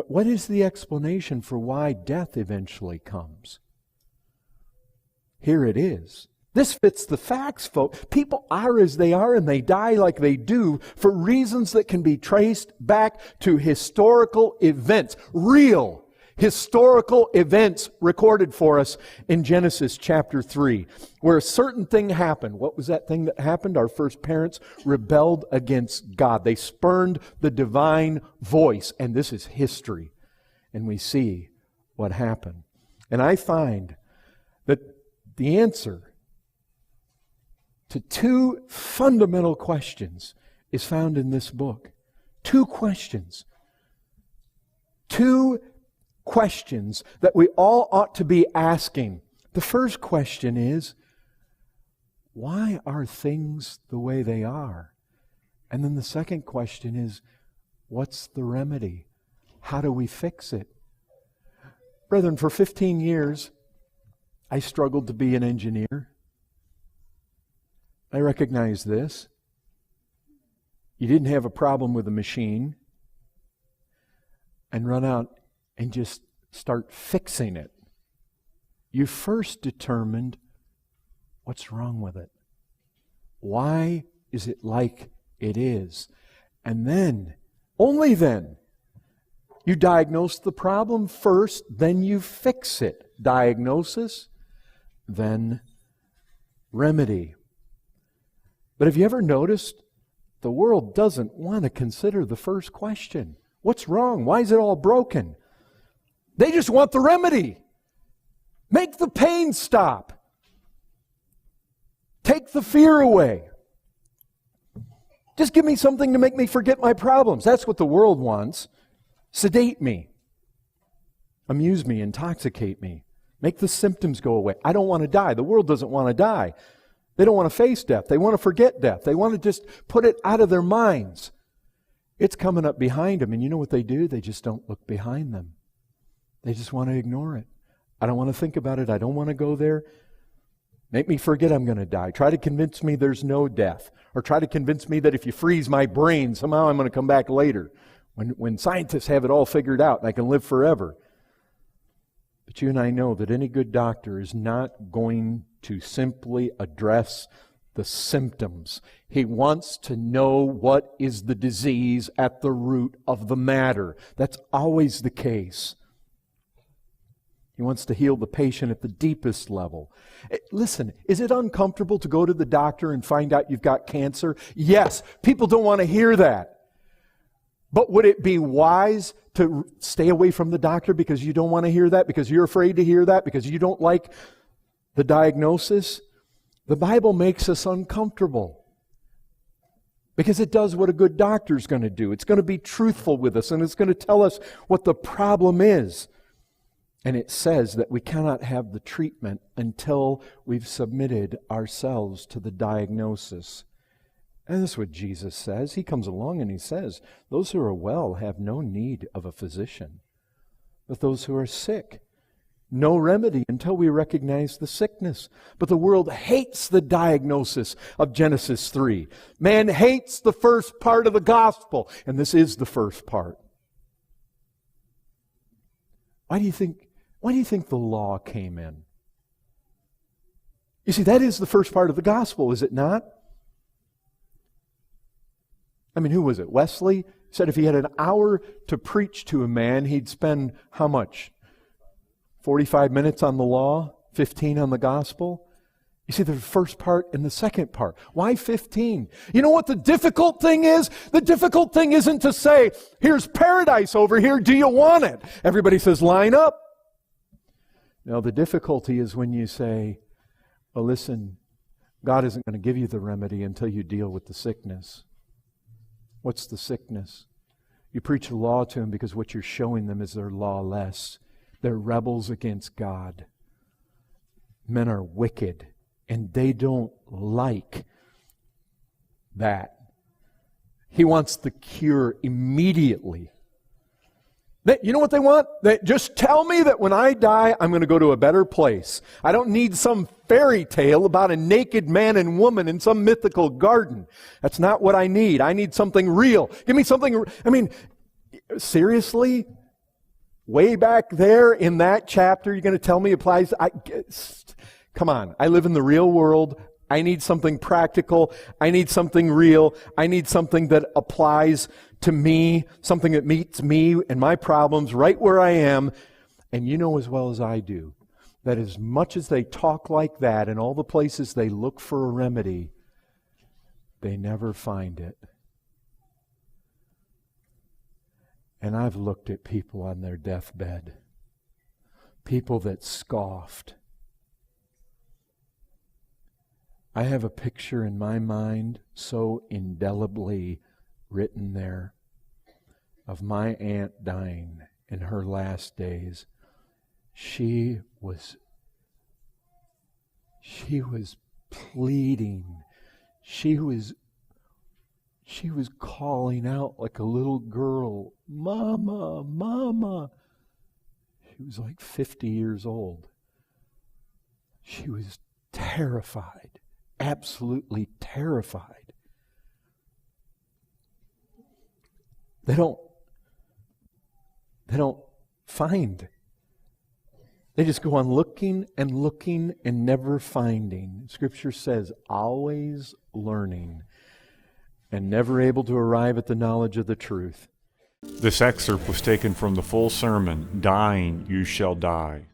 What is the explanation for why death eventually comes? Here it is. This fits the facts, folks. People are as they are and they die like they do for reasons that can be traced back to historical events. Real historical events recorded for us in Genesis chapter 3, where a certain thing happened. What was that thing that happened? Our first parents rebelled against God. They spurned the divine voice. And this is history. And we see what happened. And I find that the answer to two fundamental questions is found in this book. Two questions. Two questions that we all ought to be asking. The first question is, why are things the way they are? And then the second question is, what's the remedy? How do we fix it? Brethren, for 15 years, I struggled to be an engineer. I recognize this. You didn't have a problem with a machine and run out and just start fixing it. You first determined what's wrong with it. Why is it like it is? And then, only then, you diagnose the problem first, then you fix it. Diagnosis, then remedy. But have you ever noticed the world doesn't want to consider the first question? What's wrong? Why is it all broken? They just want the remedy. Make the pain stop. Take the fear away. Just give me something to make me forget my problems. That's what the world wants. Sedate me. Amuse me. Intoxicate me. Make the symptoms go away. I don't want to die. The world doesn't want to die. They don't want to face death. They want to forget death. They want to just put it out of their minds. It's coming up behind them. And you know what they do? They just don't look behind them. They just want to ignore it. I don't want to think about it. I don't want to go there. Make me forget I'm going to die. Try to convince me there's no death. Or try to convince me that if you freeze my brain, somehow I'm going to come back later. When scientists have it all figured out and I can live forever. But you and I know that any good doctor is not going to simply address the symptoms. He wants to know what is the disease at the root of the matter. That's always the case. He wants to heal the patient at the deepest level. Listen, is it uncomfortable to go to the doctor and find out you've got cancer? Yes, people don't want to hear that. But would it be wise to stay away from the doctor because you don't want to hear that, because you're afraid to hear that, because you don't like the diagnosis? The Bible makes us uncomfortable because it does what a good doctor is going to do. It's going to be truthful with us, and it's going to tell us what the problem is. And it says that we cannot have the treatment until we've submitted ourselves to the diagnosis. And that's what Jesus says. He comes along and He says, those who are well have no need of a physician, but those who are sick, no remedy until we recognize the sickness. But the world hates the diagnosis of Genesis 3. Man hates the first part of the gospel, and this is the first part. Why do you think the law came in? You see, that is the first part of the gospel, is it not? I mean, who was it? Wesley said if he had an hour to preach to a man, he'd spend how much? 45 minutes on the law, 15 on the gospel. You see, the first part and the second part. Why 15? You know what the difficult thing is? The difficult thing isn't to say, here's paradise over here, do you want it? Everybody says, line up. No, the difficulty is when you say, well, listen, God isn't going to give you the remedy until you deal with the sickness. What's the sickness? You preach the law to them because what you're showing them is they're lawless. They're rebels against God. Men are wicked, and they don't like that. He wants the cure immediately. You know what they want? They just tell me that when I die, I'm going to go to a better place. I don't need some fairy tale about a naked man and woman in some mythical garden. That's not what I need. I need something real. Give me something. I mean, seriously? way back there in that chapter, you're going to tell me applies? Come on, I live in the real world. I need something practical. I need something real. I need something that applies to me, something that meets me and my problems right where I am. And you know as well as I do that as much as they talk like that in all the places they look for a remedy, they never find it. And I've looked at people on their deathbed, people that scoffed. I have a picture in my mind so indelibly written there of my aunt dying in her last days. She was pleading. She was calling out like a little girl, "Mama, Mama." She was like 50 years old. She was terrified, absolutely terrified. They don't find. They just go on looking and looking and never finding. Scripture says, always learning and never able to arrive at the knowledge of the truth. This excerpt was taken from the full sermon, Dying You Shall Die.